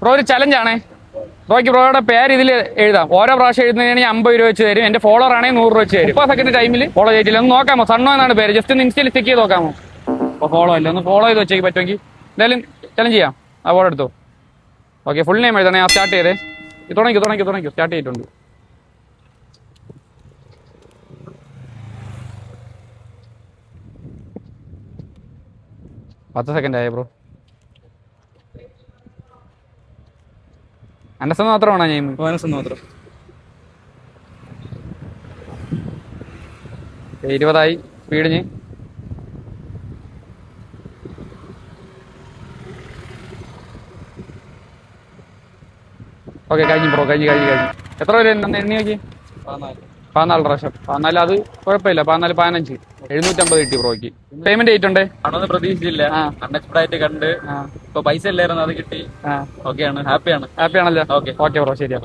Bro ഒരു ചലഞ്ചാണേ. ബ്രോയുടെ പേര് ഇതിൽ എഴുതാം. ഓരോ പ്രാവശ്യം എഴുതുന്നതിന് 50 രൂപ വെച്ച് തരും. എന്റെ ഫോളോവർ ആണെങ്കിൽ 100 രൂപ വെച്ച് തരും. 30 സെക്കൻഡ് ടൈമിൽ ഫോളോ ചെയ്തില്ല. ഒന്ന് നോക്കാമോ? സണ്ണോ എന്നാണ് പേര്. ജസ്റ്റ് ഒന്ന് ഇൻസ്റ്റയിൽ ചെക്ക് ചെയ്ത് നോക്കാമോ? അപ്പോൾ ഫോളോ അല്ല, ഒന്ന് ഫോളോ ചെയ്ത് വെച്ചേക്ക് പറ്റുമെങ്കിൽ. എന്തായാലും ചലഞ്ച് ചെയ്യാം. ആ ഫോളോ എടുത്തോ. ഓക്കെ, ഫുൾ നെയിം എഴുതണേ. ഞാൻ സ്റ്റാർട്ട് ചെയ്തേ. തുടങ്ങിക്കോ. സ്റ്റാർട്ട് ചെയ്തിട്ടുണ്ട്. പത്ത് സെക്കൻഡ് ആയ ബ്രോ. അനസ് മാത്രമാണോ ഞാൻ? മാത്രം 20 സ്പീഡിന്. ഓക്കെ, കഴിഞ്ഞു ബ്രോ. കഴിഞ്ഞു. എത്ര പേര് എണ്ണി നോക്കി? 14 പ്രാവശ്യം. 14 അത് കുഴപ്പമില്ല. 14 15 750 കിട്ടി ബ്രോയ്ക്ക്. പേയ്മെന്റ് ചെയ്തിട്ടുണ്ട്. ആണോന്ന് പ്രതീക്ഷിച്ചില്ല. അൺഎക്സ്പെക്ടഡ് ആയിട്ട് കണ്ട്. ഇപ്പൊ പൈസ ഇല്ലായിരുന്നു, അത് കിട്ടി. ഓക്കെയാണ്, ഹാപ്പിയാണ്. ഹാപ്പിയാണല്ലോ. ഓക്കെ ബ്രോ, ശരിയാ.